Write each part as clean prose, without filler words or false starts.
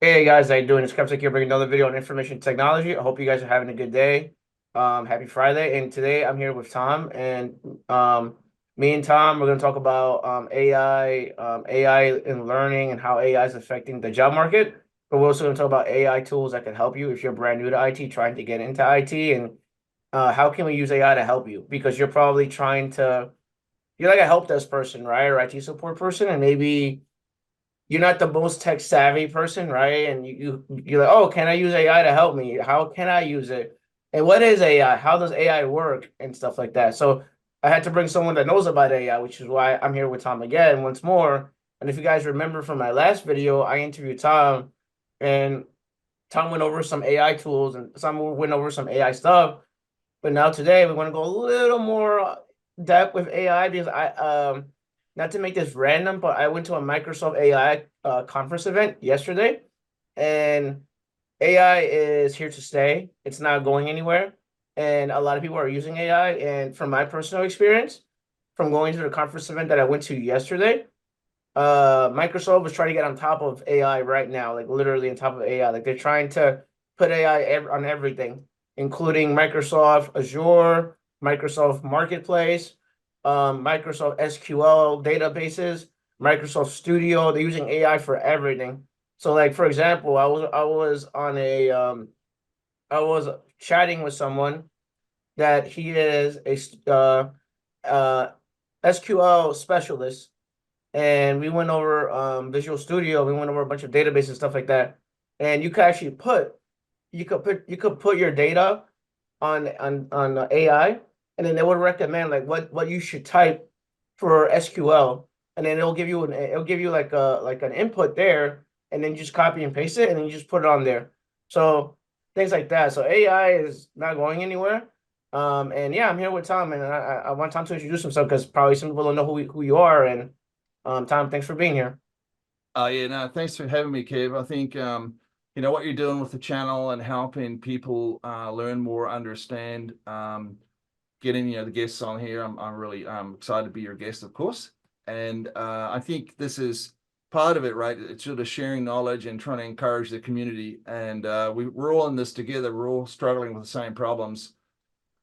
Hey guys, how you doing? It's Kevtech here bringing another video on information technology. I hope you guys are having a good day. Happy Friday. And today I'm here with Tom and me and Tom, we're going to talk about AI and learning and how AI is affecting the job market. But we're also going to talk about AI tools that can help you if you're brand new to IT, trying to get into IT, and how can we use AI to help you? Because you're probably you're like a help desk person, right? Or IT support person, and maybe you're not the most tech savvy person, right? And you're like, oh, can I use AI to help me? How can I use it? And what is AI? How does AI work and stuff like that? So I had to bring someone that knows about AI, which is why I'm here with Tom again once more. And if you guys remember from my last video, I interviewed Tom, and Tom went over some AI tools and some went over some AI stuff. But now today we want to go a little more depth with AI because not to make this random, but I went to a Microsoft AI conference event yesterday, and AI is here to stay. It's not going anywhere, and a lot of people are using AI. And from my personal experience, from going to the conference event that I went to yesterday, Microsoft is trying to get on top of AI right now, like literally on top of AI. Like they're trying to put AI on everything, including Microsoft Azure, Microsoft Marketplace, Microsoft SQL databases, Microsoft Studio. They're using AI for everything. So, like for example, I was chatting with someone that he is a SQL specialist, and we went over Visual Studio. We went over a bunch of databases and stuff like that. And you could actually you could put your data on AI, and then they would recommend like what you should type for SQL, and then it'll give you like an input there, and then you just copy and paste it, and then you just put it on there. So things like that. So AI is not going anywhere. And yeah, I'm here with Tom, and I want Tom to introduce himself because probably some people don't know who you are. And Tom, thanks for being here. Yeah, no, thanks for having me, Kev. I think what you're doing with the channel and helping people learn more, understand, getting the guests on here. I'm really excited to be your guest, of course. And I think this is part of it, right? It's sort of sharing knowledge and trying to encourage the community. And we're all in this together. We're all struggling with the same problems.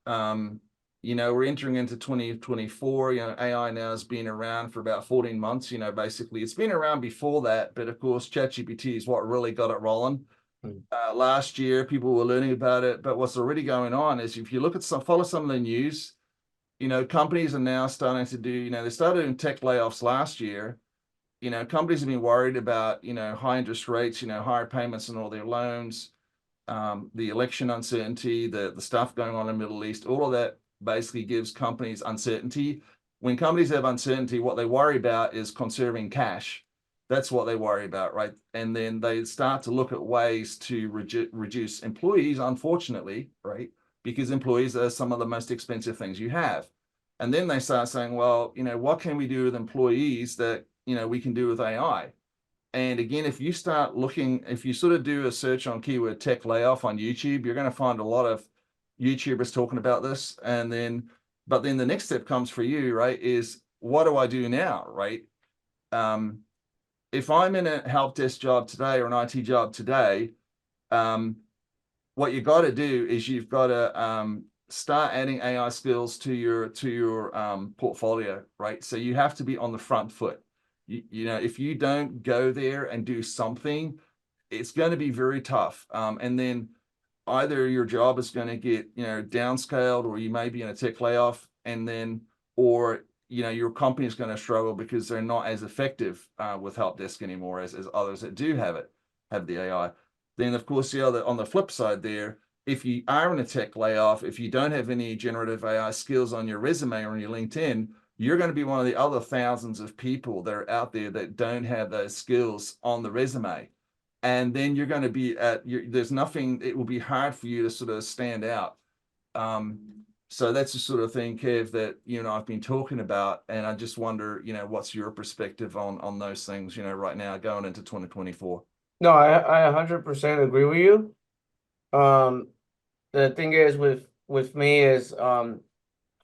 Um, we're entering into 2024. AI now has been around for about 14 months. Basically, it's been around before that, but of course, ChatGPT is what really got it rolling. Mm. Last year, people were learning about it, but what's already going on is if you look at follow some of the news, companies are now starting to do, they started doing tech layoffs last year. Companies have been worried about, high interest rates, higher payments on all their loans, the election uncertainty, the stuff going on in the Middle East, all of that basically gives companies uncertainty. When companies have uncertainty, what they worry about is conserving cash. That's what they worry about, right? And then they start to look at ways to reduce employees, unfortunately, right? Because employees are some of the most expensive things you have. And then they start saying, well, what can we do with employees that, we can do with AI? And again, if you sort of do a search on keyword tech layoff on YouTube, you're going to find a lot of YouTubers talking about this. But then the next step comes for you, right? Is what do I do now, right? Um, if I'm in a help desk job today or an IT job today, um, what you got to do is you've got to start adding AI skills to your portfolio, right? So you have to be on the front foot. If you don't go there and do something, it's going to be very tough. And then either your job is going to get downscaled, or you may be in a tech layoff, and then or your company is going to struggle because they're not as effective with help desk anymore as others that do have the AI. Then of course on the flip side there, if you are in a tech layoff, if you don't have any generative AI skills on your resume or on your LinkedIn, you're going to be one of the other thousands of people that are out there that don't have those skills on the resume. And then you're going to be there's nothing, it will be hard for you to sort of stand out. Um, so that's the sort of thing, Kev, that you and I've been talking about. And I just wonder, what's your perspective on those things, right now going into 2024? No, I 100% agree with you. Um, the thing is with me is from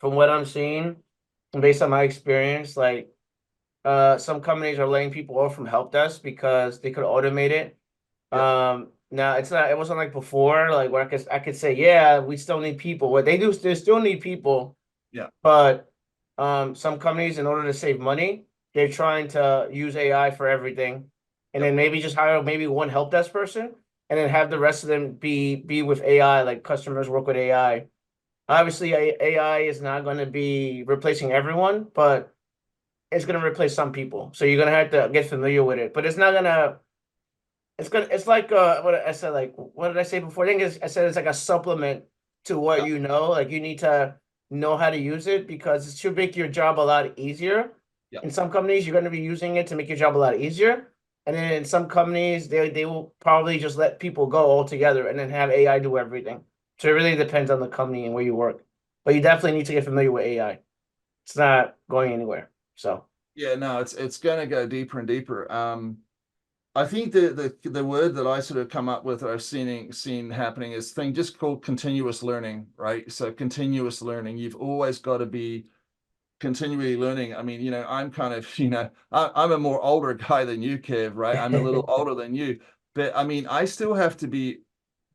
what I'm seeing, and based on my experience, some companies are laying people off from help desk because they could automate it. Yep. Now it's not. It wasn't like before, like where I could say, yeah, we still need people. What they do is they still need people, Yeah. but some companies, in order to save money, they're trying to use AI for everything, and Yep. then maybe just hire maybe one help desk person, and then have the rest of them be with AI, like customers work with AI. Obviously, AI is not going to be replacing everyone, but it's going to replace some people. So you're going to have to get familiar with it, but it's not going to. It's like what I said, like what did I say before? I said it's like a supplement to what Yep. you know. Like you need to know how to use it because it should make your job a lot easier. Yep. In some companies, you're going to be using it to make your job a lot easier. And then in some companies, they will probably just let people go altogether and then have AI do everything. So it really depends on the company and where you work. But you definitely need to get familiar with AI. It's not going anywhere. So Yeah, no, it's going to go deeper and deeper. I think the word that I sort of come up with that I've seen happening is thing just called continuous learning, right? So continuous learning. You've always got to be continually learning. I mean, I'm kind of, I'm a more older guy than you, Kev, right? I'm a little older than you, but I mean, I still have to be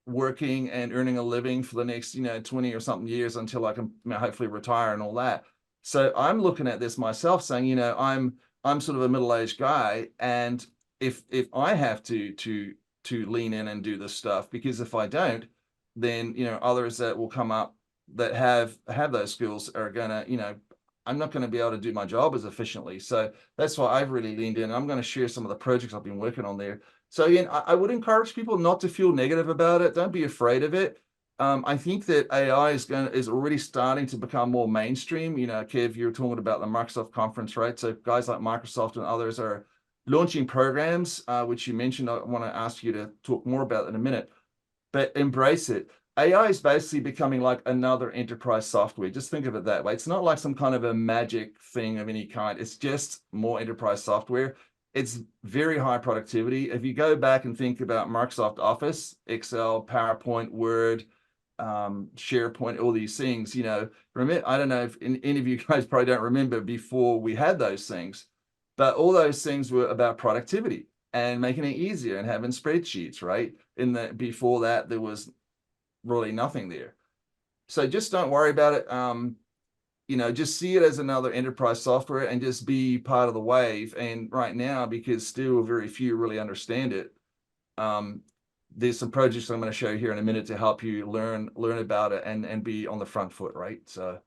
working and earning a living for the next 20 or something years until I can hopefully retire and all that. So I'm looking at this myself saying, I'm sort of a middle-aged guy, and if I have to lean in and do this stuff, because if I don't, then others that will come up that have those skills are gonna, I'm not going to be able to do my job as efficiently. So that's why I've really leaned in. I'm going to share some of the projects I've been working on there. So again, I would encourage people not to feel negative about it. Don't be afraid of it. I think that AI is already starting to become more mainstream. Kev, you were talking about the Microsoft conference, right? So guys like Microsoft and others are launching programs, which you mentioned. I want to ask you to talk more about in a minute, but embrace it. AI is basically becoming like another enterprise software. Just think of it that way. It's not like some kind of a magic thing of any kind. It's just more enterprise software. It's very high productivity. If you go back and think about Microsoft Office, Excel, PowerPoint, Word, SharePoint, all these things, remember, I don't know if any of you guys probably don't remember before we had those things, but all those things were about productivity and making it easier and having spreadsheets, right? Before that, there was really nothing there. So just don't worry about it. Just see it as another enterprise software and just be part of the wave. And right now, because still very few really understand it, there's some projects I'm going to show here in a minute to help you learn about it and be on the front foot, right? So,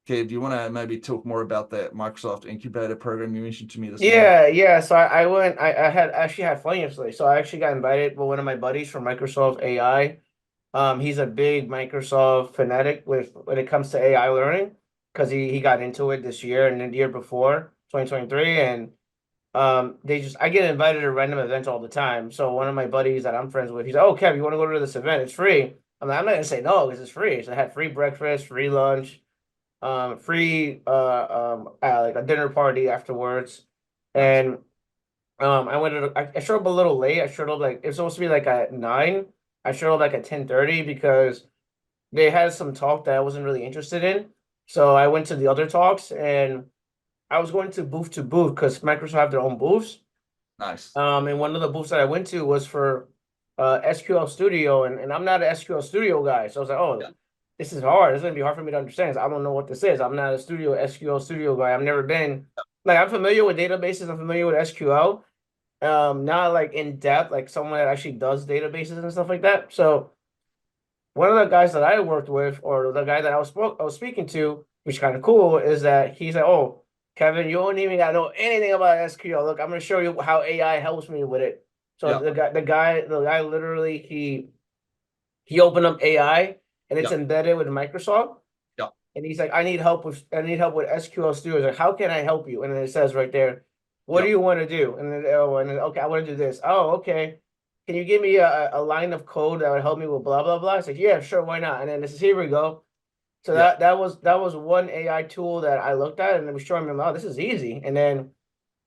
Kev, do you want to maybe talk more about that Microsoft Incubator program you mentioned to me this morning? yeah. So I went. I had actually had fun yesterday. So I actually got invited by one of my buddies from Microsoft AI. He's a big Microsoft fanatic with when it comes to AI learning because he got into it this year and then the year before, 2023. And they just I get invited to random events all the time. So one of my buddies that I'm friends with, he's like, "Oh, Kev, you want to go to this event? It's free." I'm not gonna say no because it's free. So I had free breakfast, free lunch, free like a dinner party afterwards, Nice. and I went. I showed up a little late. I showed up like it's supposed to be like at 9. I showed up like at 10:30 because they had some talk that I wasn't really interested in. So I went to the other talks and I was going to booth because Microsoft have their own booths. Nice. And one of the booths that I went to was for SQL Studio, and I'm not an SQL Studio guy, so I was like, Yeah. oh, this is hard. It's gonna be hard for me to understand. I don't know what this is. I'm not a SQL Studio guy. I've never been like I'm familiar with databases. I'm familiar with SQL. Not like in depth, like someone that actually does databases and stuff like that. So one of the guys that I worked with, or the guy that I was speaking to, which is kind of cool, is that he's like, "Oh, Kevin, you don't even gotta know anything about SQL. Look, I'm gonna show you how AI helps me with it." So Yeah. the guy literally he opened up AI and it's Yeah. embedded with Microsoft, Yeah. and he's like, I need help with SQL Studio." I was like, "How can I help you?" And then it says right there, "What do Yeah. you want to do?" And then okay, I want to do this. Oh, okay. Can you give me a line of code that would help me with blah blah blah? It's like, yeah, sure, why not? And then this is here we go. So Yeah. that was one AI tool that I looked at and it was showing me, oh, this is easy. And then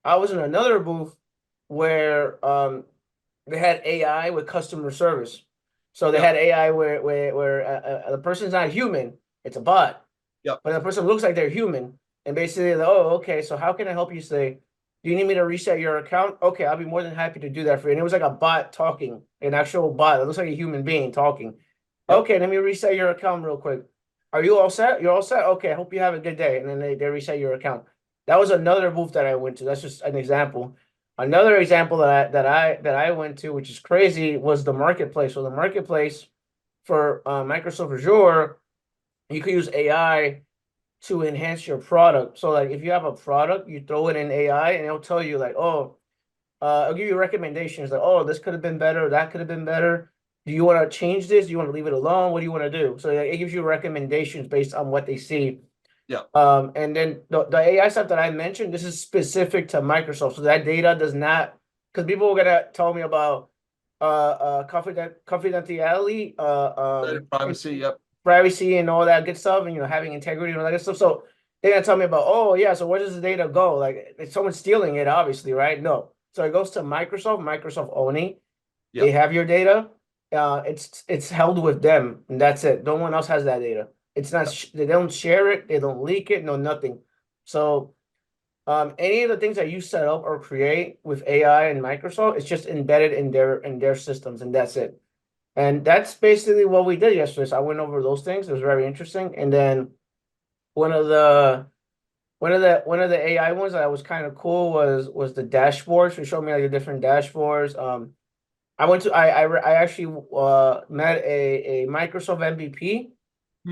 I was in another booth where they had AI with customer service. So they Yeah. had AI where the person's not human, it's a bot, Yeah. but the person looks like they're human. And basically, like, oh, okay, so how can I help you say? Do you need me to reset your account? Okay, I'll be more than happy to do that for you. And it was like a bot talking, an actual bot. It looks like a human being talking. Yep. Okay, let me reset your account real quick. Are you all set? You're all set? Okay, I hope you have a good day. And then they reset your account. That was another booth that I went to. That's just an example. Another example that I went to, which is crazy, was the marketplace. So the marketplace for Microsoft Azure, you could use AI to enhance your product. So like if you have a product, you throw it in AI and it'll tell you like, oh, I'll give you recommendations like, oh, this could have been better, that could have been better. Do you want to change this? Do you want to leave it alone? What do you want to do? So like, it gives you recommendations based on what they see. Yeah. And then the AI stuff that I mentioned, this is specific to Microsoft. So that data does not, because people were gonna tell me about confidentiality, Data privacy. Yep. privacy and all that good stuff, and having integrity and all that good stuff. So they're gonna tell me about, oh yeah, so where does the data go? Like if someone's stealing it, obviously, right? No. So it goes to Microsoft, Microsoft only. They Yep. have your data. It's held with them, and that's it. No one else has that data. It's not. Yep. They don't share it. They don't leak it. No, nothing. So any of the things that you set up or create with AI and Microsoft, it's just embedded in their systems, and that's it. And that's basically what we did yesterday. So I went over those things. It was very interesting. And then one of the one of the AI ones that was kind of cool was the dashboards. She showed me like the different dashboards. I actually met a Microsoft MVP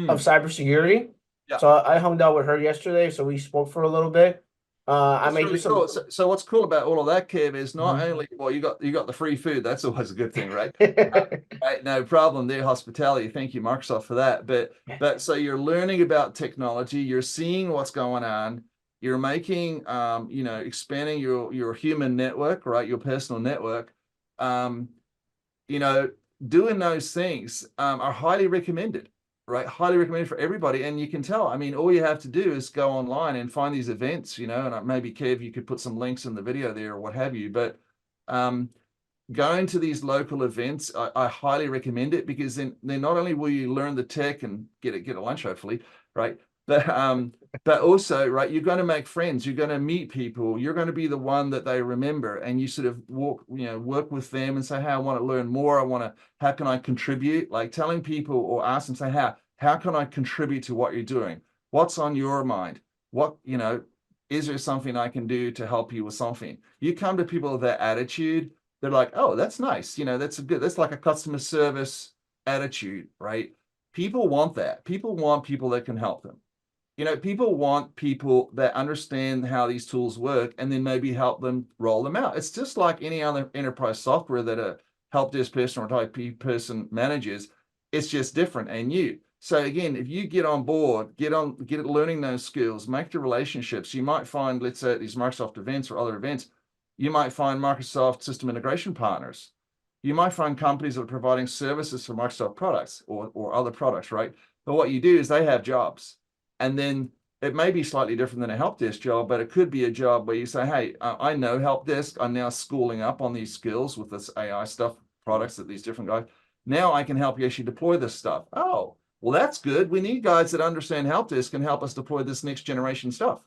of Hmm. cybersecurity. Yeah. So I hung out with her yesterday. So we spoke for a little bit. I That's may do really some. cool. So what's cool about all of that, Kev, is not Mhm. only, well, you got the free food. That's always a good thing, right? Right, no problem there, hospitality. Thank you, Microsoft, for that. But so you're learning about technology, you're seeing what's going on, you're making expanding your human network, right? Your personal network. Um, you know, doing those things are highly recommended, right? Highly recommended for everybody. And you can tell, I mean, all you have to do is go online and find these events, and maybe Kev, you could put some links in the video there or what have you. But um, going to these local events, I highly recommend it, because then not only will you learn the tech and get a lunch, hopefully, right? But also, right, you're going to make friends, you're going to meet people, you're going to be the one that they remember, and you sort of work with them and say, hey, I want to learn more. How can I contribute? Like telling people or ask them, say, how can I contribute to what you're doing? What's on your mind? Is there something I can do to help you with something? You come to people with that attitude, they're like, oh, that's nice. That's like a customer service attitude, right? People want that. People want people that can help them. People want people that understand how these tools work and then maybe help them roll them out. It's just like any other enterprise software that a help desk person or IT person manages. It's just different and new. So again, if you get on board, get learning those skills, make the relationships, you might find, let's say at these Microsoft events or other events, you might find Microsoft system integration partners. You might find companies that are providing services for Microsoft products or other products, right? But what you do is they have jobs. And then it may be slightly different than a help desk job, but it could be a job where you say, hey, I know help desk. I'm now schooling up on these skills with this AI stuff, products that these different guys. Now I can help you actually deploy this stuff. Oh, well, that's good. We need guys that understand help desk and help us deploy this next generation stuff.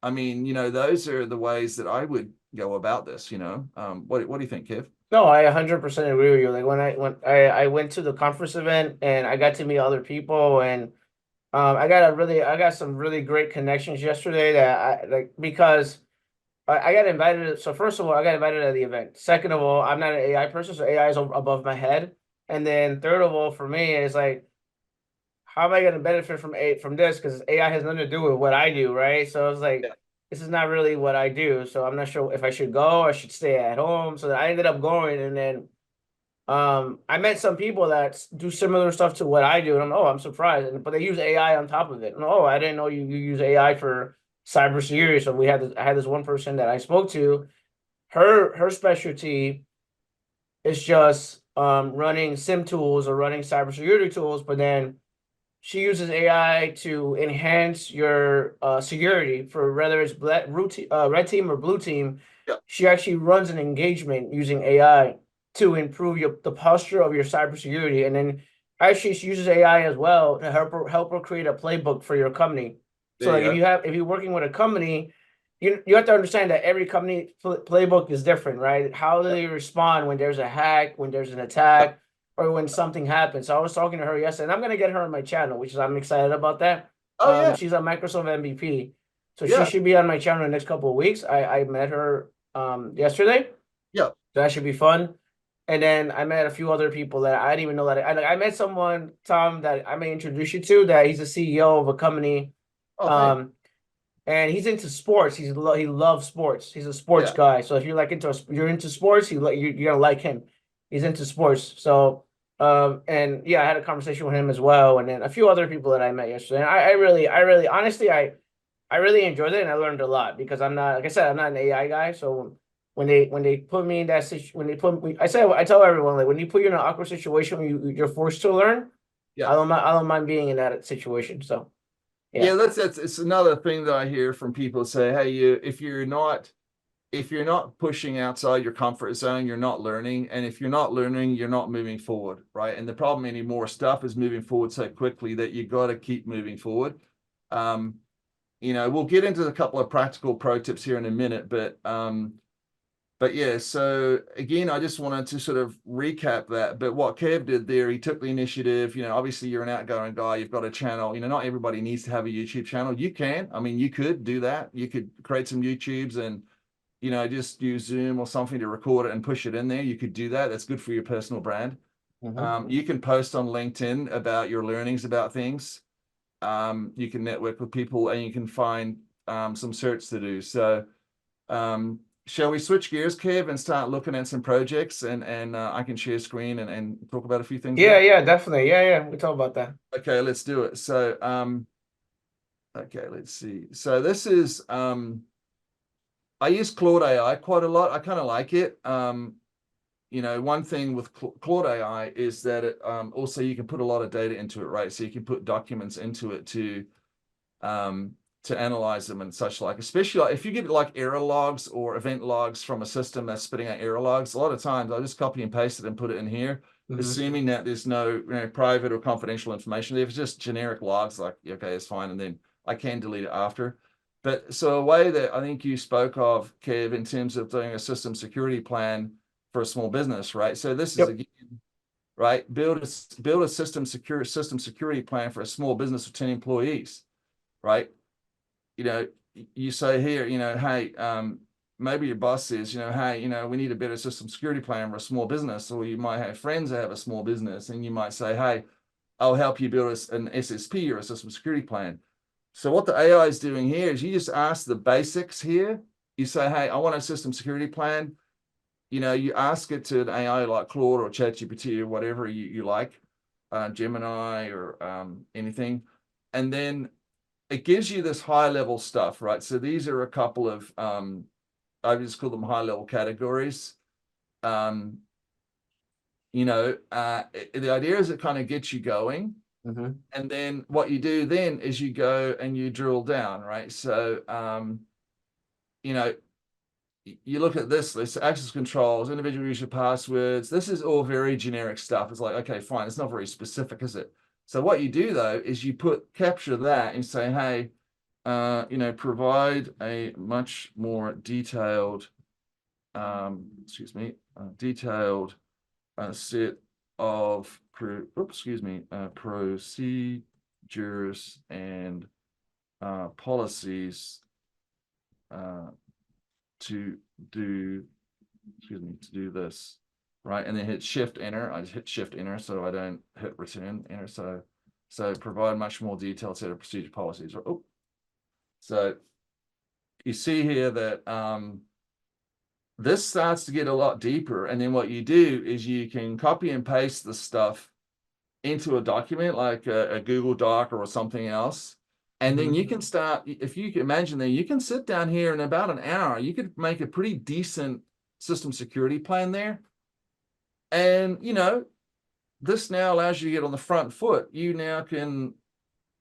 I mean, those are the ways that I would go about this. What do you think, Kev? No, I 100% agree with you. Like when I went to the conference event and I got to meet other people, and I got some really great connections yesterday that I like because I got invited. So first of all, I got invited to the event. Second of all, I'm not an AI person, so AI is above my head. And then third of all, for me, it's like, how am I going to benefit from this? Because AI has nothing to do with what I do, right? So it's like, Yeah. this is not really what I do. So I'm not sure if I should go or should stay at home. So I ended up going, and then I met some people that do similar stuff to what I do, and I'm surprised. But they use AI on top of it. And, I didn't know you use AI for cybersecurity. So I had this one person that I spoke to. Her specialty is just running SIM tools or running cybersecurity tools, but then she uses AI to enhance your security for whether it's red team or blue team. Yeah. She actually runs an engagement using AI to improve the posture of your cybersecurity, and then actually she uses AI as well to help her create a playbook for your company. So There you like go. if you're working with a company you have to understand that every company playbook is different, right? How do Yep. they respond when there's a hack, when there's an Yep. attack, or when something happens? So I was talking to her yesterday, and I'm gonna get her on my channel, which is I'm excited about that. Oh yeah. She's a Microsoft MVP, so she Yeah. should be on my channel in the next couple of weeks. I met her yesterday, Yeah. so that should be fun. And then I met a few other people that I didn't even know that I met someone, Tom, that I may introduce you to. That he's a CEO of a company. Oh, thanks. Um, and he's into sports. He loves sports. He's a sports Yeah. guy. So if you're like you're into sports, you're gonna like him. He's into sports. So and yeah, I had a conversation with him as well, and then a few other people that I met yesterday. And I really honestly I really enjoyed it, and I learned a lot because I'm not, like I said, I'm not an AI guy. So when they put me in that situation, when they put me, I tell everyone, like when you put you in an awkward situation where you're forced to learn, Yeah. I don't mind being in that situation. So yeah. Yeah, that's it's another thing that I hear from people say, hey, if you're not pushing outside your comfort zone, you're not learning. And if you're not learning, you're not moving forward, right? And the problem anymore, stuff is moving forward so quickly that you got to keep moving forward. Um, we'll get into a couple of practical pro tips here in a minute, but yeah, so again, I just wanted to sort of recap that. But what Kev did there, he took the initiative. Obviously you're an outgoing guy, you've got a channel. Not everybody needs to have a YouTube channel. You can, I mean, you could do that. You could create some YouTubes and, just use Zoom or something to record it and push it in there. You could do that. That's good for your personal brand. You can post on LinkedIn about your learnings about things. You can network with people and you can find some search to do. So, shall we switch gears, Kev, and start looking at some projects and I can share screen and talk about a few things Yeah, there? yeah, definitely. Yeah, yeah. We talk about that. Okay, let's do it. So, okay, let's see. So this is, I use Claude AI quite a lot. I kind of like it. One thing with Claude AI is that it also you can put a lot of data into it, right? So you can put documents into it um, to analyze them and such like, especially like if you get like error logs or event logs from a system that's spitting out error logs, a lot of times I'll just copy and paste it and put it in here, assuming that there's no private or confidential information. If it's just generic logs, like, okay, it's fine. And then I can delete it after. But so a way that I think you spoke of, Kev, in terms of doing a system security plan for a small business, right? So this is Yep. again, right? Build a system security plan for a small business with 10 employees, right? You say here, hey, maybe your boss says, hey, we need a better system security plan for a small business, or you might have friends that have a small business, and you might say, hey, I'll help you build an SSP or a system security plan. So what the AI is doing here is you just ask the basics here. You say, hey, I want a system security plan. You ask it to an AI like Claude or ChatGPT or whatever you like, Gemini or anything, and then it gives you this high level stuff, right? So these are a couple of I just call them high level categories. The idea is it kind of gets you going. And then what you do then is you go and you drill down, right? So you look at this list, access controls, individual user passwords. This is all very generic stuff. It's like, okay, fine. It's not very specific, is it? So what you do though is you capture that and say, hey, provide a much more detailed, detailed set of procedures and policies to do, to do this, right? And then hit Shift Enter. I just hit Shift Enter so I don't hit Return Enter. So provide much more detailed set of procedure policies. Oh, so you see here that this starts to get a lot deeper. And then what you do is you can copy and paste the stuff into a document like a Google Doc or something else. And then you can start, if you can imagine that you can sit down here in about an hour, you could make a pretty decent system security plan there. And, this now allows you to get on the front foot. You now can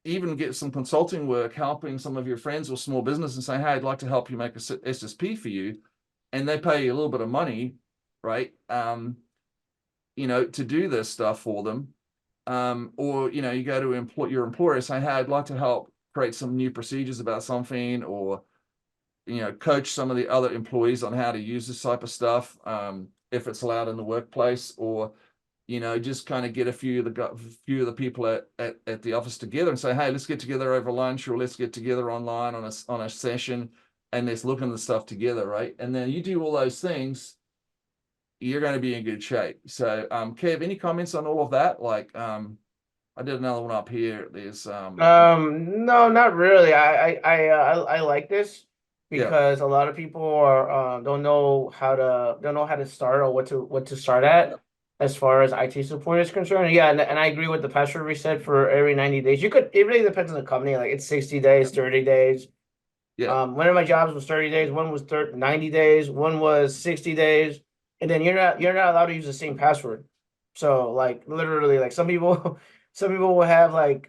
even get some consulting work helping some of your friends or small business and say, hey, I'd like to help you make a SSP for you. And they pay you a little bit of money, right? To do this stuff for them. Or, you go to your employer and say, hey, I'd like to help create some new procedures about something, or, coach some of the other employees on how to use this type of stuff, if it's allowed in the workplace, or just kind of get a few of the people at the office together and say, hey, let's get together over lunch, or let's get together online on a session, and let's look into the stuff together, right? And then you do all those things, you're going to be in good shape. So, Kev, any comments on all of that? Like, I did another one up here. There's No, not really. I like this yeah, because a lot of people are don't know how to start or what to start at as far as IT support is concerned. Yeah, and I agree with the password reset for every 90 days. It really depends on the company. Like it's 60 days, 30 days. yeah, One of my jobs was 30 days, one was 90 days, one was 60 days, and then you're not allowed to use the same password. So like literally like some people some people will have like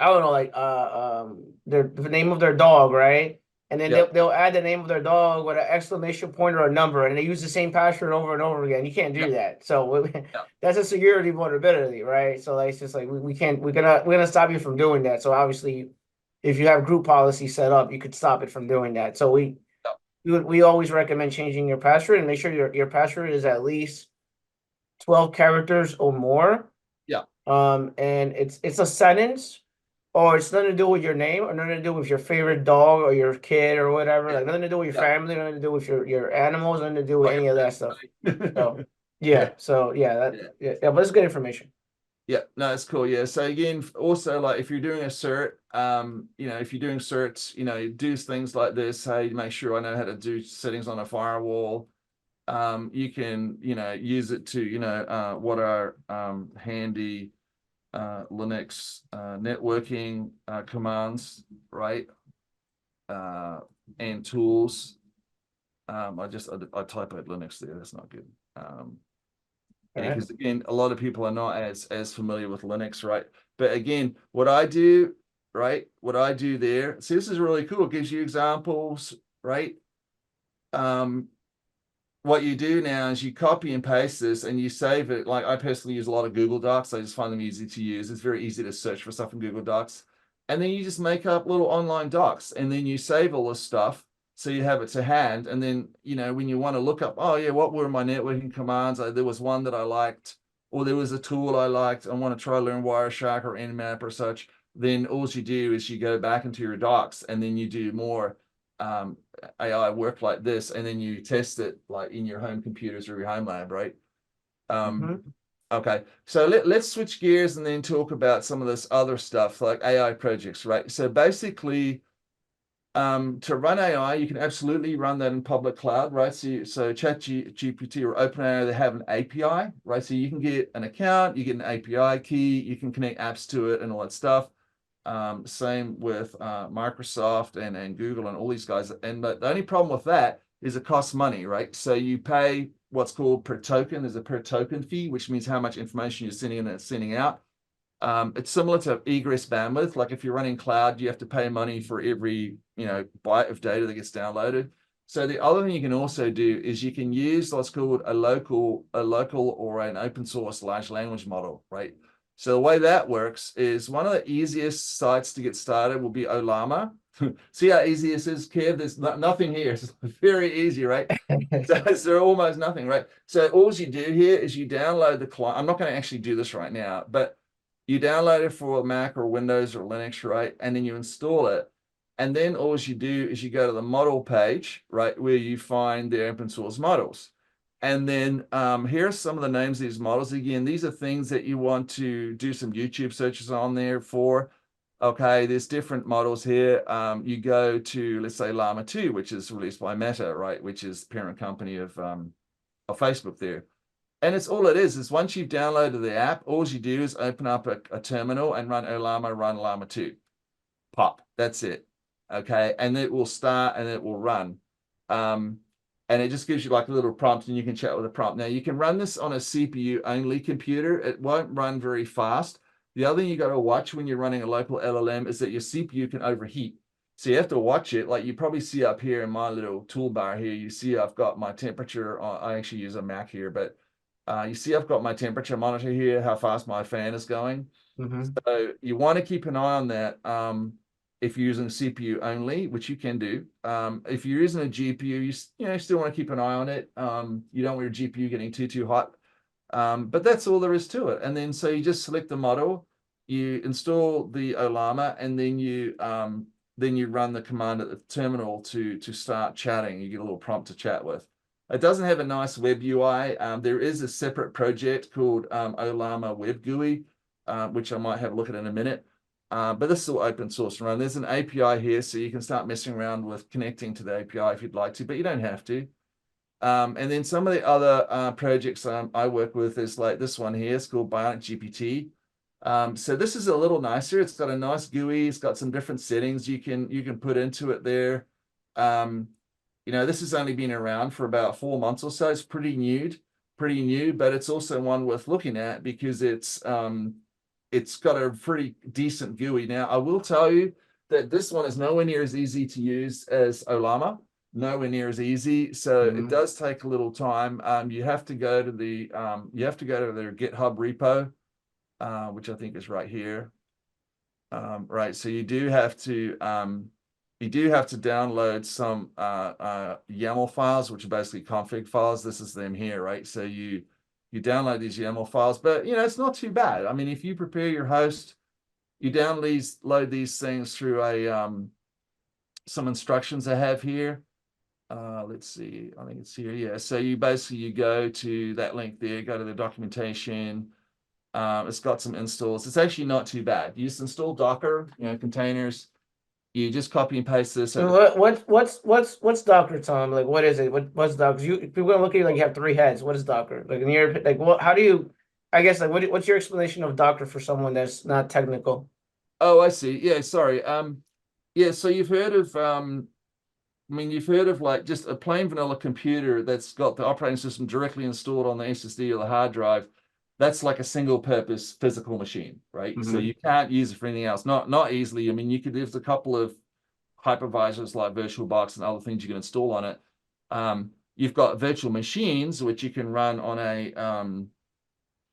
I don't know, like the name of their dog, right? And then yeah, they'll add the name of their dog with an exclamation point or a number, and they use the same password over and over again. You can't yeah, do that. So yeah, that's a security vulnerability, right? So like it's just like we can't we're gonna stop you from doing that. So obviously, if you have group policy set up, you could stop it from doing that. So we always recommend changing your password and make sure your password is at least 12 characters or more. yeah, And it's a sentence, or it's nothing to do with your name, or nothing to do with your favorite dog or your kid or whatever. yeah, Like nothing to do with your yeah. family, nothing to do with your animals, nothing to do with Like any of that stuff. So yeah, yeah. but it's good information. Yeah, no, it's cool. Yeah. So again, also like if you're doing a cert, if you're doing certs, do things like this. Hey, make sure I know how to do settings on a firewall. You can, use it to, what are handy Linux networking commands, right? And tools. I type out Linux there. That's not good. All Yeah, right. because again, a lot of people are not as familiar with Linux, right? But again, what I do, right? What I do there. See, this is really cool. It gives you examples, right? Um, what you do now is you copy and paste this and you save it. Like I personally use a lot of Google Docs. I just find them easy to use. It's very easy to search for stuff in Google Docs. And then you just make up little online docs and then you save all this stuff. So you have it to hand. And then, when you want to look up, oh yeah, what were my networking commands? There was one that I liked, or there was a tool I liked. I want to try to learn Wireshark or Nmap or such. Then all you do is you go back into your docs and then you do more um, AI work like this, and then you test it like in your home computers or your home lab, right? Um, Mm-hmm. okay, so let's switch gears and then talk about some of this other stuff like AI projects, right? So basically, to run AI, you can absolutely run that in public cloud, right? So ChatGPT or OpenAI, they have an API, right? So you can get an account, you get an API key, you can connect apps to it and all that stuff. Same with Microsoft and Google and all these guys. And the only problem with that is it costs money, right? So you pay what's called per token. There's a per token fee, which means how much information you're sending in and sending out. It's similar to egress bandwidth. Like if you're running cloud, you have to pay money for every byte of data that gets downloaded. So the other thing you can also do is you can use what's called a local or an open source large language model, right? So the way that works is one of the easiest sites to get started will be Olama. See how easy this is, Kev? There's nothing here. It's very easy, right? So they're almost nothing, right? So all you do here is you download the client. I'm not going to actually do this right now, but you download it for Mac or Windows or Linux, right? And then you install it. And then all you do is you go to the model page, right, where you find the open source models. And then here are some of the names of these models. Again, these are things that you want to do some YouTube searches on there for. Okay, there's different models here. You go to, let's say, Llama 2, which is released by Meta, right, which is parent company of Facebook there. And it's all it is once you've downloaded the app, all you do is open up a terminal and run Olama, run Llama 2. Pop. That's it. Okay. And it will start and it will run. Um, and it just gives you like a little prompt and you can chat with a prompt. Now you can run this on a CPU only computer. It won't run very fast. The other thing you got to watch when you're running a local LLM is that your CPU can overheat. So you have to watch it. Like you probably see up here in my little toolbar here, you see I've got my temperature. I actually use a Mac here, but you see I've got my temperature monitor here, how fast my fan is going. Mm-hmm. So you want to keep an eye on that. if you're using CPU only, which you can do. If you're using a GPU, you still want to keep an eye on it. You don't want your GPU getting too hot. But that's all there is to it. And then so you just select the model, you install the Ollama, and then you run the command at the terminal to start chatting. You get a little prompt to chat with. It doesn't have a nice web UI. There is a separate project called Ollama Web GUI, which I might have a look at in a minute. But this is all open source and run. There's an API here, so you can start messing around with connecting to the API if you'd like to, but you don't have to. And then some of the other projects I work with is like this one here. It's called Bionic GPT. So this is a little nicer. It's got a nice GUI. It's got some different settings you can put into it there. This has only been around for about 4 months or so. It's pretty new, but it's also one worth looking at because it's got a pretty decent GUI. Now, I will tell you that this one is nowhere near as easy to use as Ollama. Nowhere near as easy. So it does take a little time. You have to go to their GitHub repo, which I think is right here. Right. So you do have to download some YAML files, which are basically config files. This is them here, right? So you download these YAML files, but it's not too bad. I mean, if you prepare your host, you load these things through some instructions I have here. Let's see, I think it's here. Yeah, so you go to that link there, go to the documentation. It's got some installs. It's actually not too bad. You just install Docker, containers. You just copy and paste this. So what's Docker, Tom? Like, what is it? What's Docker? People are looking like you have 3 heads. What is Docker? Like, how do you? I guess what's your explanation of Docker for someone that's not technical? Oh, I see. Yeah, sorry. Yeah. So you've heard of like just a plain vanilla computer that's got the operating system directly installed on the SSD or the hard drive. That's like a single purpose physical machine, right? So you can't use it for anything else. Not easily. I mean, there's a couple of hypervisors like VirtualBox and other things you can install on it. You've got virtual machines, which you can run on on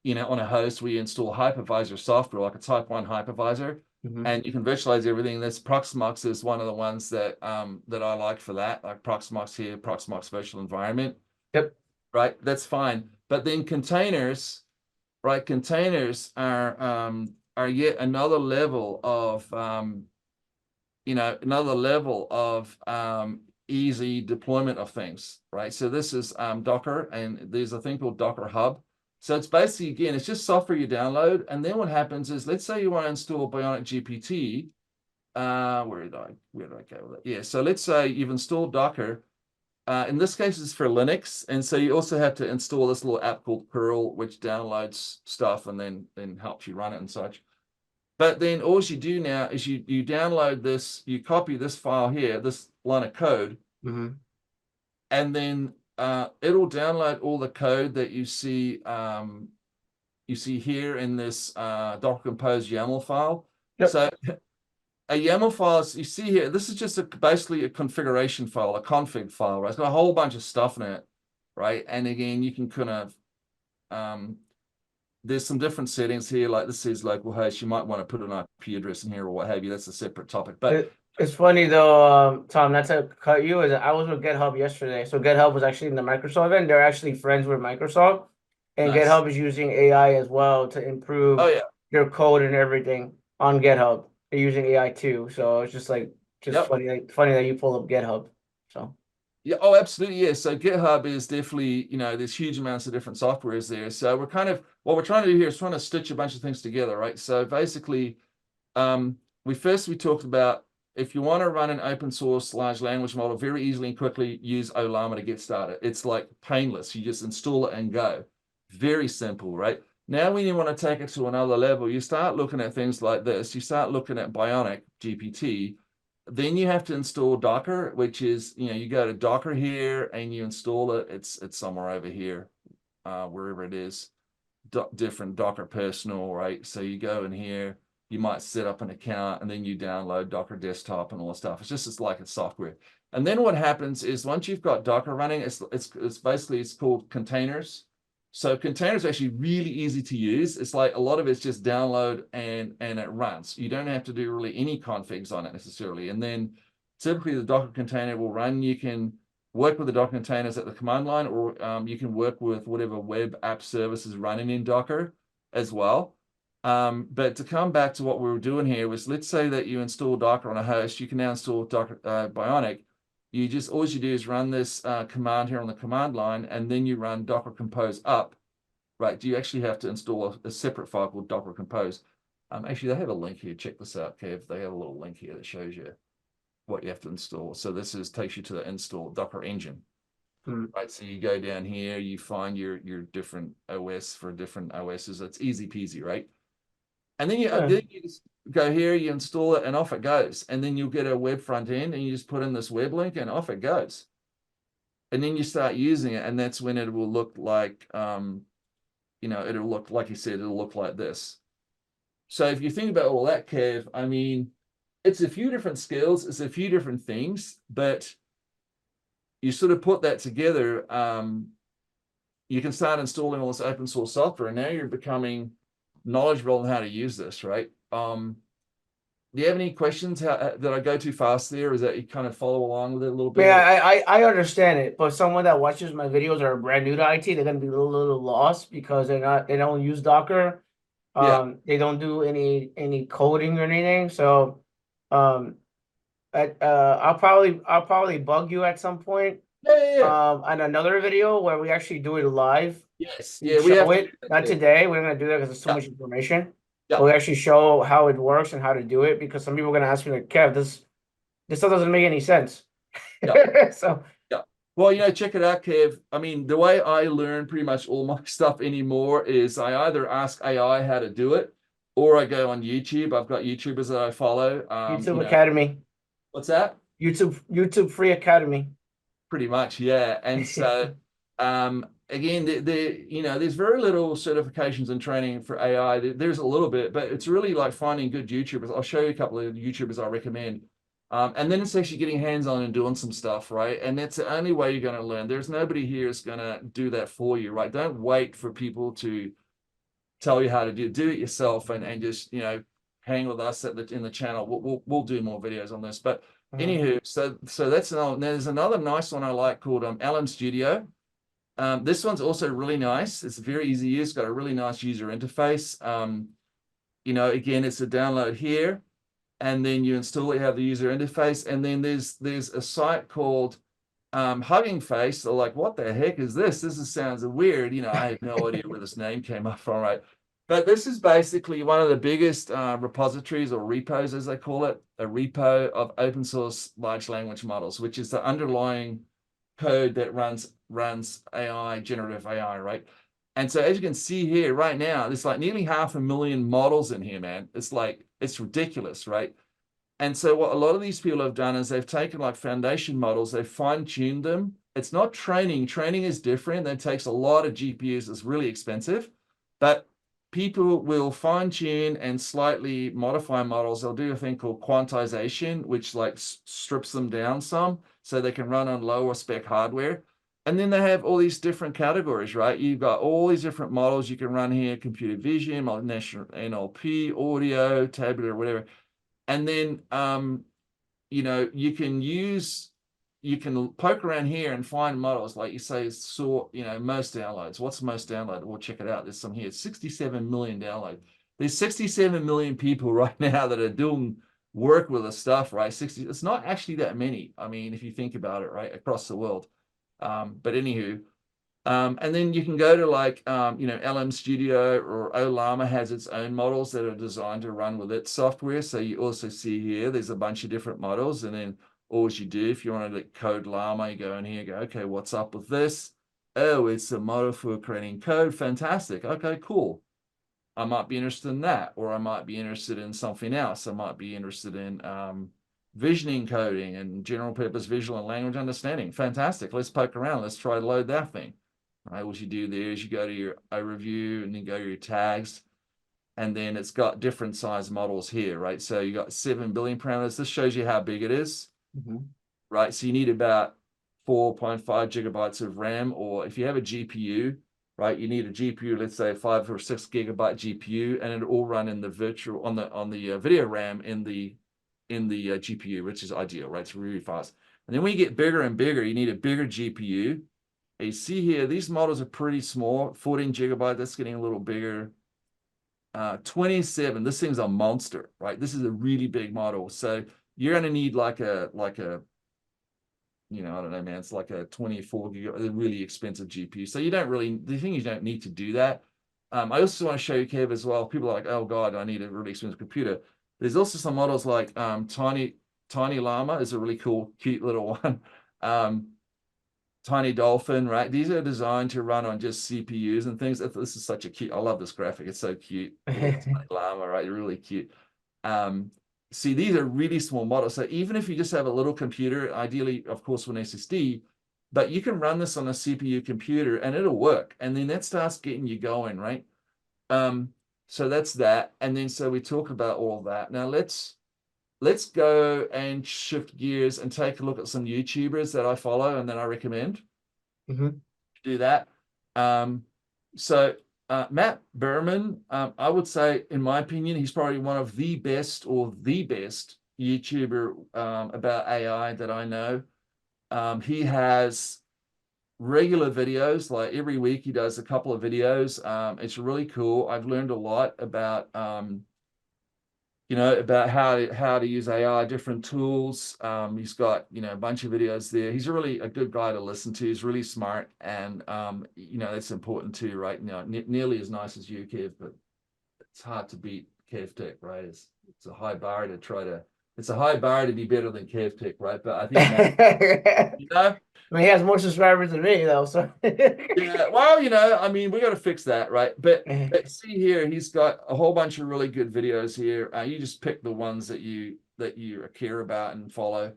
a host where you install hypervisor software, like a type 1 hypervisor. And you can virtualize everything. This Proxmox is one of the ones that I like for that, like Proxmox here, Proxmox Virtual Environment. Yep. Right, that's fine. But then containers, right? Containers are yet another level of easy deployment of things, right? So this is Docker, and there's a thing called Docker Hub. So it's basically, again, it's just software you download. And then what happens is, let's say you want to install Bionic GPT. Where did I go with it? Yeah, so let's say you've installed Docker. In this case, it's for Linux. And so you also have to install this little app called Curl, which downloads stuff and then helps you run it and such. But then all you do now is you download this, you copy this file here, this line of code, and then it'll download all the code that you see here in this Docker Compose YAML file. Yep. So a YAML file, you see here, this is just basically a configuration file, a config file, right? It's got a whole bunch of stuff in it, right? And again, you can kind of, there's some different settings here, like this says localhost. You might want to put an IP address in here or what have you. That's a separate topic. But it's funny though, Tom, not to cut you, is I was with GitHub yesterday. So GitHub was actually in the Microsoft event. They're actually friends with Microsoft. And nice. GitHub is using AI as well to improve their code and everything on GitHub. They're using AI too. So it's just funny that you pull up GitHub. So yeah, oh, absolutely. Yeah. So GitHub is definitely, there's huge amounts of different softwares there. So we're kind of, what we're trying to do here is trying to stitch a bunch of things together, right? So basically, we talked about, if you want to run an open source large language model very easily and quickly, use Ollama to get started. It's like painless. You just install it and go. Very simple, right? Now, when you want to take it to another level, you start looking at things like this. You start looking at Bionic GPT. Then you have to install Docker, which is, you go to Docker here and you install it. It's somewhere over here, wherever it is, different Docker personal, right? So you go in here, you might set up an account and then you download Docker desktop and all the stuff. It's like a software. And then what happens is once you've got Docker running, it's basically, it's called containers. So containers are actually really easy to use. It's like a lot of it's just download and it runs. You don't have to do really any configs on it necessarily. And then typically the Docker container will run. You can work with the Docker containers at the command line, or you can work with whatever web app service is running in Docker as well. But to come back to what we were doing here was, let's say that you install Docker on a host. You can now install Docker Bionic. You just, all you do is run this command here on the command line, and then you run Docker Compose up, right? Do you actually have to install a separate file called Docker Compose? Actually, they have a link here. Check this out, Kev. They have a little link here that shows you what you have to install. So this takes you to the install Docker engine, right? So you go down here, you find your different OS for different OSs. It's easy peasy, right? And then then you just go here, you install it, and off it goes. And then you'll get a web front end, and you just put in this web link, and off it goes. And then you start using it, and that's when it will look like, it'll look, like you said, it'll look like this. So if you think about all that, Kev, I mean, it's a few different skills, it's a few different things, but you sort of put that together, you can start installing all this open source software, and now you're becoming knowledgeable on how to use this, right? Do you have any questions? Did I go too fast there? Or is that you kind of follow along with it a little bit? Yeah, I understand it, but someone that watches my videos are brand new to IT, they're gonna be a little lost because they don't use Docker. Yeah. They don't do any coding or anything. So I'll probably bug you at some point. Yeah. On another video where we actually do it live. Yes. We Yeah, we have show to it. Not today. We're gonna do that because it's too Yeah. much information. Yeah. But we actually show how it works and how to do it, because some people are gonna ask me like, Kev, this stuff doesn't make any sense. Yeah. So Yeah. Well, check it out, Kev. I mean, the way I learn pretty much all my stuff anymore is I either ask AI how to do it, or I go on YouTube. I've got YouTubers that I follow. YouTube Academy, What's that? YouTube Free Academy. Pretty much, yeah. And so, again, there's very little certifications and training for AI. There's a little bit, but it's really like finding good YouTubers. I'll show you a couple of YouTubers I recommend. And then it's actually getting hands-on and doing some stuff, right? And that's the only way you're going to learn. There's nobody here is going to do that for you, right? Don't wait for people to tell you how to do it yourself, and just, hang with us in the channel. We'll do more videos on this. But anywho, so that's there's another nice one I like called LM Studio. This one's also really nice. It's very easy to use, got a really nice user interface. Again, it's a download here, and then you install it, you have the user interface, and then there's a site called Hugging Face. They're like, what the heck is this? Sounds weird. I have no idea where this name came up from, right? But this is basically one of the biggest repositories, or repos as they call it, a repo of open source large language models, which is the underlying code that runs AI, generative AI, right? And so as you can see here right now, there's like nearly 500,000 models in here, man. It's ridiculous, right? And so what a lot of these people have done is they've taken like foundation models, they've fine-tuned them. It's not training. Training is different. That takes a lot of GPUs. It's really expensive. But people will fine-tune and slightly modify models. They'll do a thing called quantization, which like strips them down some so they can run on lower spec hardware. And then they have all these different categories, right? You've got all these different models you can run here: computer vision, NLP, audio, tabular, whatever. And then, you can poke around here and find models, like you say, most downloads. What's most downloaded? We'll check it out. There's some here, 67 million downloads. There's 67 million people right now that are doing work with this stuff, right? It's not actually that many. I mean, if you think about it, right, across the world. But anywho, and then you can go to like, LM Studio, or Olama has its own models that are designed to run with its software. So you also see here, there's a bunch of different models. And then all you do, if you want to code Llama, you go in here, go, okay, what's up with this? Oh, it's a model for creating code. Fantastic. Okay, cool. I might be interested in that, or I might be interested in something else. I might be interested in visioning coding and general purpose visual and language understanding. Fantastic. Let's poke around. Let's try to load that thing. Right, what you do there is you go to your overview, and then go to your tags, and then it's got different size models here, right? So you got 7 billion parameters. This shows you how big it is, right? So you need about 4.5 gigabytes of RAM, or if you have a GPU, right? You need a GPU, let's say 5 or 6 gigabyte GPU, and it all run in the virtual on the video RAM in the GPU, which is ideal, right? It's really fast. And then when you get bigger and bigger, you need a bigger GPU. And you see here, these models are pretty small, 14 gigabyte. That's getting a little bigger. 27. This thing's a monster, right? This is a really big model. So you're going to need like a I don't know, man, it's like a 24 gig, a really expensive GPU. So you don't really, the thing is, you don't need to do that. I also want to show you, Kev, as well. People are like, oh God, I need a really expensive computer. There's also some models like Tiny Llama is a really cool, cute little one. Tiny Dolphin, right? These are designed to run on just CPUs and things. This is such a cute, I love this graphic. It's so cute. Little Tiny Llama, right? Really cute. See, these are really small models. So even if you just have a little computer, ideally, of course, with an SSD, but you can run this on a CPU computer and it'll work. And then that starts getting you going, right? So that's that. And then so we talk about all of that. Now let's go and shift gears and take a look at some YouTubers that I follow and that I recommend. Do that. So Matt Berman, I would say, in my opinion, he's probably one of the best or the best YouTuber about AI that I know. He has regular videos, like every week he does a couple of videos. It's really cool. I've learned a lot about about how to use AI, different tools. He's got, a bunch of videos there. He's really a good guy to listen to. He's really smart. And, that's important too, right? Nearly as nice as you, Kev, but it's hard to beat Kevtech, right? It's a high bar to it's a high bar to be better than Kevtech, right? But I think, I mean, he has more subscribers than me, though. So yeah, well, I mean, we got to fix that, right? But see here, he's got a whole bunch of really good videos here. You just pick the ones that you care about and follow.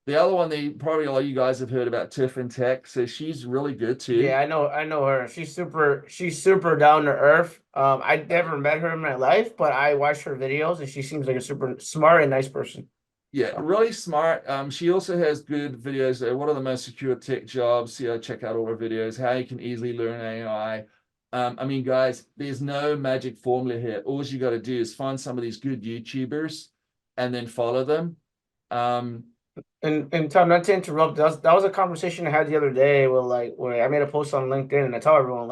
The other one, probably all you guys have heard about, Tiff and Tech. So she's really good too. Yeah, I know her. She's super down to earth. I never met her in my life, but I watched her videos and she seems like a super smart and nice person. Yeah, really smart. She also has good videos. What are the most secure tech jobs? Check out all her videos, how you can easily learn AI. I mean, guys, there's no magic formula here. All you got to do is find some of these good YouTubers and then follow them. And Tom, not to interrupt, that was a conversation I had the other day where I made a post on LinkedIn and I tell everyone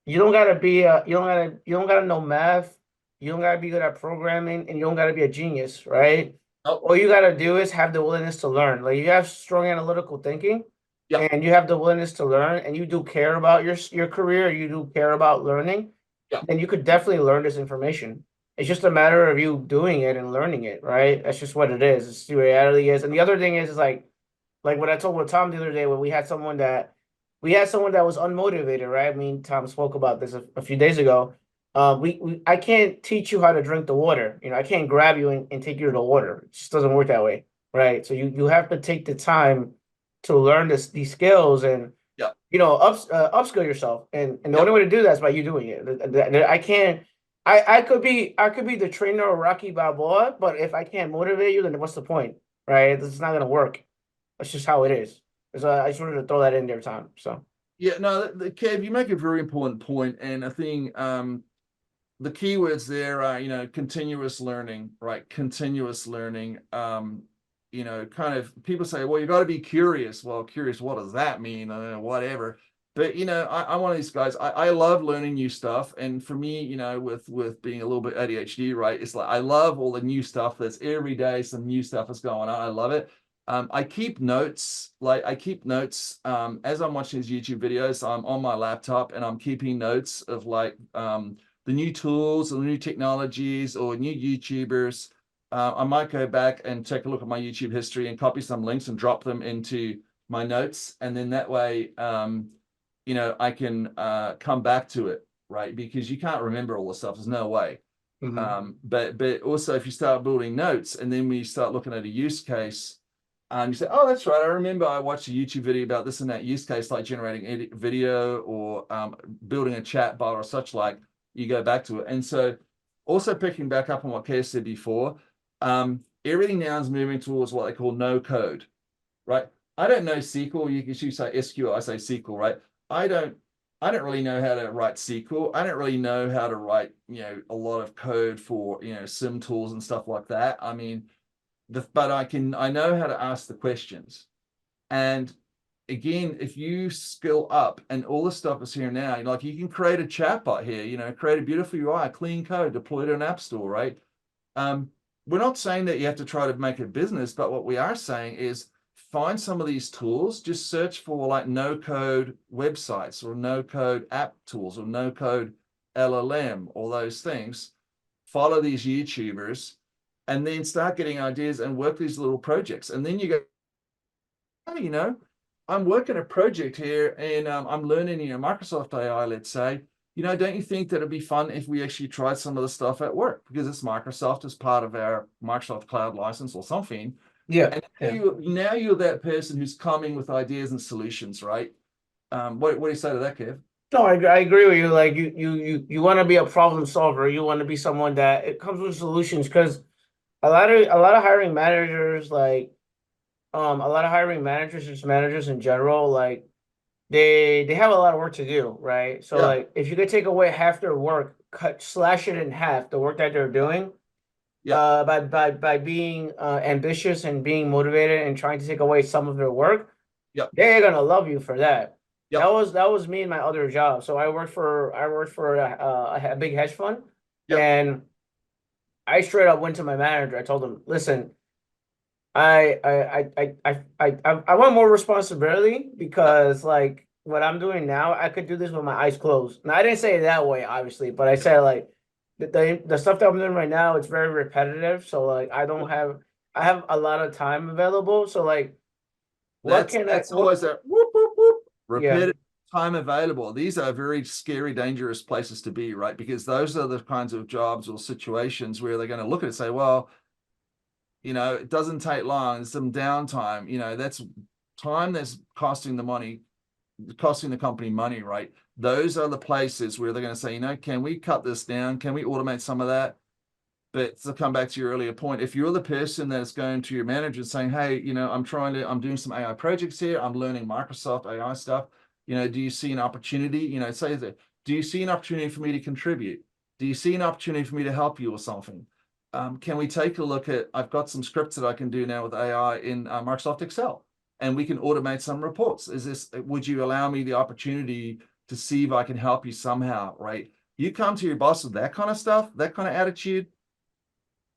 you don't gotta know math, you don't gotta be good at programming, and you don't gotta be a genius, right? Oh, All you gotta do is have the willingness to learn. Like you have strong analytical thinking, yeah, and you have the willingness to learn, and you do care about your career, you do care about learning, yeah, then you could definitely learn this information. It's just a matter of you doing it and learning it, right? That's just what it is. It's the reality is. And the other thing is like what I told with Tom the other day when we had someone that was unmotivated, right? I mean, Tom spoke about this a few days ago. I can't teach you how to drink the water. I can't grab you and take you to the water. It just doesn't work that way, right? So you have to take the time to learn these skills and yeah, upskill yourself. And the yeah. only way to do that is by you doing it. I can't. I could be the trainer of Rocky Balboa, but if I can't motivate you, then what's the point, right? It's not gonna work. That's just how it is. So I just wanted to throw that in there, Tom. So Yeah, no, Kev, you make a very important point, and I think the keywords there are, continuous learning, right? Continuous learning. Kind of people say, well, you got to be curious. Well, curious, what does that mean? Whatever. But I'm one of these guys. I love learning new stuff, and for me, with being a little bit ADHD, right? It's like I love all the new stuff. That's every day some new stuff is going on. I love it. I keep notes, as I'm watching these YouTube videos. I'm on my laptop and I'm keeping notes of the new tools or the new technologies or new YouTubers. I might go back and take a look at my YouTube history and copy some links and drop them into my notes. And then that way, I can come back to it, right? Because you can't remember all the stuff. There's no way. But also if you start building notes and then we start looking at a use case, you say, oh, that's right. I remember I watched a YouTube video about this and that use case, like generating video or building a chat bot or such like. You go back to it. And so also picking back up on what Kev said before, everything now is moving towards what they call no code, right? I don't know SQL. You say SQL, I say SQL, right? I don't really know how to write SQL. I don't really know how to write, a lot of code for, sim tools and stuff like that. I mean, but I know how to ask the questions. And again, if you skill up and all this stuff is here now, like you can create a chatbot here, create a beautiful UI, clean code, deploy to an app store, right? Um, we're not saying that you have to try to make a business, but what we are saying is find some of these tools, just search for like no code websites or no code app tools or no code LLM, all those things. Follow these YouTubers and then start getting ideas and work these little projects. And then you go, hey, I'm working a project here and I'm learning, Microsoft AI, let's say. Don't you think that it'd be fun if we actually tried some of the stuff at work because it's Microsoft as part of our Microsoft Cloud license or something? Yeah, And yeah. now you're that person who's coming with ideas and solutions, right? What do you say to that, Kev? No, I agree with you. Like you want to be a problem solver. You want to be someone that it comes with solutions because a lot of hiring managers a lot of hiring managers, just managers in general, like they have a lot of work to do, right? So Yeah, like if you could take away half their work, slash it in half, the work that they're doing, yeah, by being ambitious and being motivated and trying to take away some of their work, yeah, they're gonna love you for that. yeah, That was me in my other job. So I worked for a big hedge fund, yeah. and I straight up went to my manager. I told him, "Listen, I want more responsibility Yeah. because like what I'm doing now, I could do this with my eyes closed." Now I didn't say it that way, obviously, but I said like the stuff that I'm doing right now, it's very repetitive. So like I have a lot of time available. So like what That's can I that's what always a whoop whoop whoop yeah. repetitive time available. These are very scary, dangerous places to be, right? Because those are the kinds of jobs or situations where they're going to look at it and say, well, it doesn't take long, some downtime, that's time that's costing the company money, right? Those are the places where they're going to say, can we cut this down? Can we automate some of that? But to come back to your earlier point, if you're the person that's going to your manager saying, hey, I'm doing some AI projects here, I'm learning Microsoft AI stuff, do you see an opportunity? Say that, do you see an opportunity for me to contribute? Do you see an opportunity for me to help you or something? Can we take a look at, I've got some scripts that I can do now with AI in Microsoft Excel, and we can automate some reports. Would you allow me the opportunity to see if I can help you somehow, right? You come to your boss with that kind of stuff, that kind of attitude,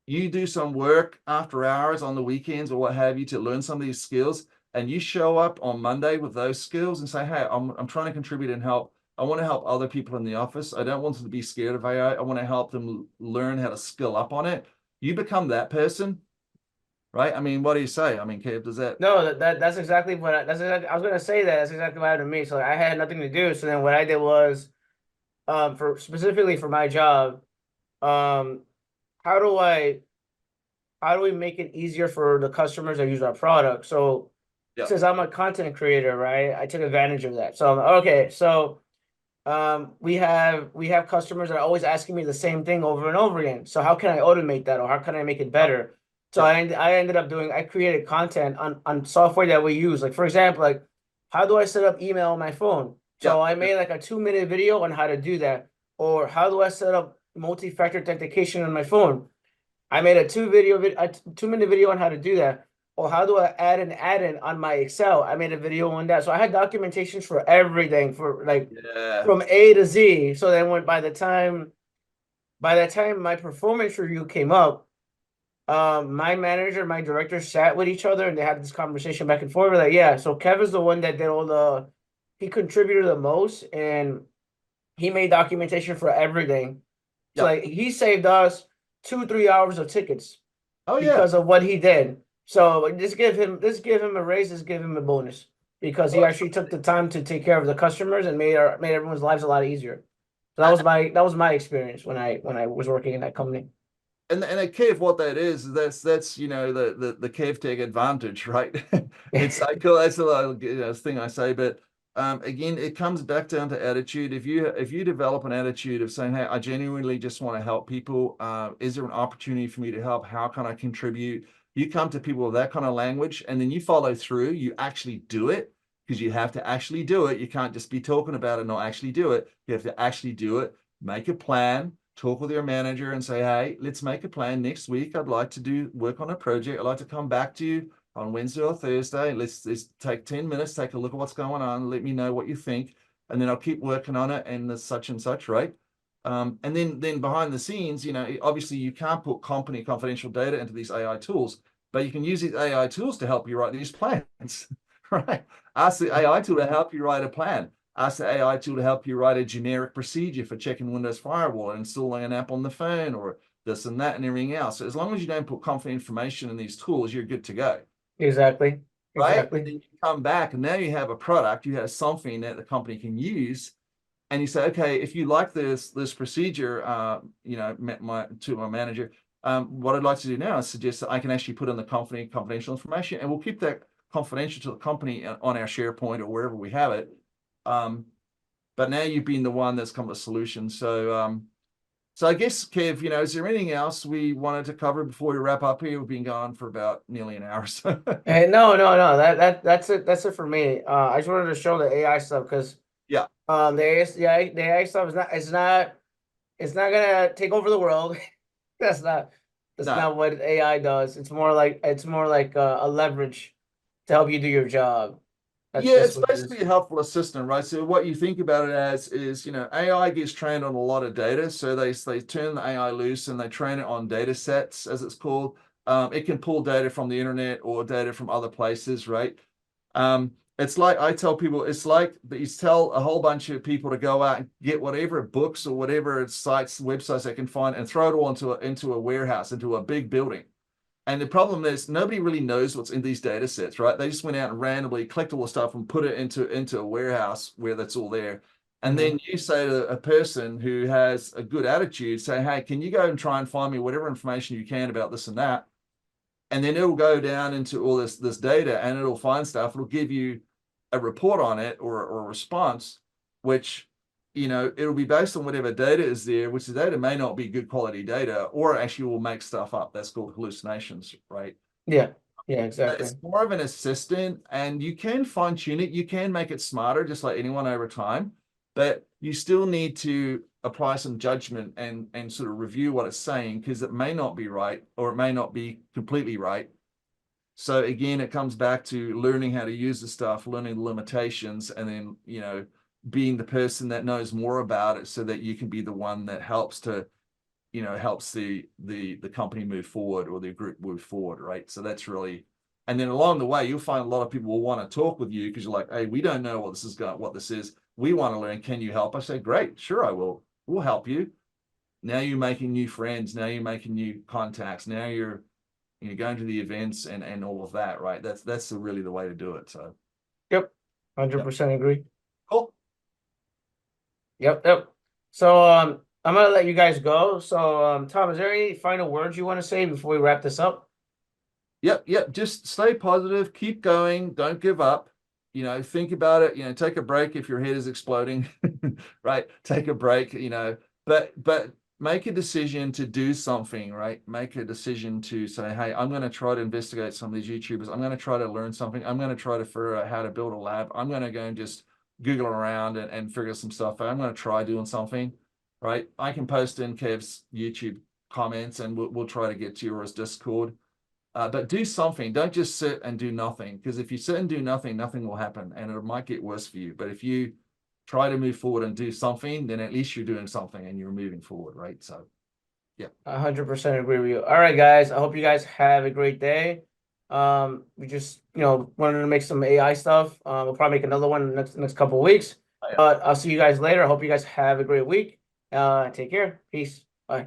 you do some work after hours on the weekends or what have you to learn some of these skills, and you show up on Monday with those skills and say, hey, I'm trying to contribute and help. I want to help other people in the office. I don't want them to be scared of AI. I want to help them learn how to skill up on it. You become that person, right? I mean, what do you say? I mean, Kev, does that? No, that's exactly I was gonna say that. That's exactly what happened to me. So like, I had nothing to do. So then what I did was for specifically for my job, um how do I how do we make it easier for the customers that use our product? So Yeah, since I'm a content creator, right, I took advantage of that. So I'm like, okay, so we have customers that are always asking me the same thing over and over again. So how can I automate that, or how can I make it yeah, better? So yeah, I ended up I created content on software that we use. Like for example, like how do I set up email on my phone? yeah, So I yeah. made like a 2 minute video on how to do that. Or how do I set up multi-factor authentication on my phone? I made a 2 minute video on how to do that. Or how do I add an add-in on my Excel? I made a video on that. So I had documentations for everything for like Yeah. from A to Z. So then when by the time my performance review came up, my manager, my director sat with each other and they had this conversation back and forth. We're like, yeah, so Kevin's the one that did he contributed the most and he made documentation for everything. So Yeah. like he saved us 2-3 hours of tickets Oh yeah. because of what he did. So just give him a raise, just give him a bonus because he Well, actually took the time to take care of the customers and made everyone's lives a lot easier. So that was my experience when I was working in that company. and a cave, what that is, that's the Kevtech advantage, right? It's I call that's a thing I say, but again, it comes back down to attitude. If you develop an attitude of saying, hey, I genuinely just want to help people, is there an opportunity for me to help? How can I contribute? You come to people with that kind of language, and then you follow through. You actually do it because you have to actually do it. You can't just be talking about it and not actually do it. You have to actually do it, make a plan, talk with your manager and say, hey, let's make a plan. Next week, I'd like to work on a project. I'd like to come back to you on Wednesday or Thursday. Let's take 10 minutes, take a look at what's going on. Let me know what you think. And then I'll keep working on it and such and such, right? And then behind the scenes, obviously you can't put company confidential data into these AI tools, but you can use these AI tools to help you write these plans, right? Ask the AI tool to help you write a plan. Ask the AI tool to help you write a generic procedure for checking Windows Firewall and installing an app on the phone or this and that and everything else. So as long as you don't put confidential information in these tools, you're good to go. Exactly. Right? Exactly. And then you come back and now you have a product, you have something that the company can use. And you say, okay, if you like this procedure, to my manager, what I'd like to do now is suggest that I can actually put in the company confidential information, and we'll keep that confidential to the company on our SharePoint or wherever we have it. But now you've been the one that's come with a solution. So I guess, Kev, is there anything else we wanted to cover before we wrap up here? We've been gone for about nearly an hour. So Hey, no. That's it. That's it for me. I just wanted to show the AI stuff because yeah, the AI stuff it's not gonna take over the world. That's no. not what AI does. It's more like a leverage to help you do your job. Yeah, That's it's what it is. basically a helpful assistant, right? So what you think about it as is, AI gets trained on a lot of data. So they turn the AI loose and they train it on data sets, as it's called. It can pull data from the internet or data from other places, right? It's like I tell people, it's like that you tell a whole bunch of people to go out and get whatever books or whatever websites they can find and throw it all into a warehouse, into a big building. And the problem is nobody really knows what's in these data sets, right? They just went out and randomly collected all the stuff and put it into a warehouse where that's all there. And then you say to a person who has a good attitude, say, hey, can you go and try and find me whatever information you can about this and that? And then it'll go down into all this data and it'll find stuff. It'll give you a report on it or a response, which it'll be based on whatever data is there, which the data may not be good quality data, or actually will make stuff up. That's called hallucinations, right? Yeah, exactly. It's more of an assistant, and you can fine tune it. You can make it smarter, just like anyone over time, but you still need to apply some judgment and sort of review what it's saying because it may not be right or it may not be completely right. So again, it comes back to learning how to use the stuff, learning the limitations, and then being the person that knows more about it so that you can be the one that helps the company move forward or the group move forward, right? So that's really, and then along the way, you'll find a lot of people will want to talk with you because you're like, hey, we don't know what this is. We want to learn. Can you help? I say, great, sure, I will. We'll help you. Now you're making new friends. Now you're making new contacts. Now you're going to the events and all of that, right? That's really the way to do it. So, Yep, 100% agree. cool. Yep. So I'm gonna let you guys go. So Tom, is there any final words you want to say before we wrap this up? Yep. Just stay positive, keep going, don't give up. Think about it. Take a break if your head is exploding, right? Take a break. But make a decision to do something, right? Make a decision to say, hey, I'm going to try to investigate some of these YouTubers. I'm going to try to learn something. I'm going to try to figure out how to build a lab. I'm going to go and just Google around and figure some stuff out. I'm going to try doing something, right? I can post in Kev's YouTube comments and we'll try to get to yours Discord. But do something. Don't just sit and do nothing. Because if you sit and do nothing, nothing will happen and it might get worse for you. But if you try to move forward and do something, then at least you're doing something and you're moving forward, right? So, yeah. 100% agree with you. All right, guys. I hope you guys have a great day. We just, wanted to make some AI stuff. We'll probably make another one in the next couple of weeks. Oh, yeah. But I'll see you guys later. I hope you guys have a great week. Take care. Peace. Bye.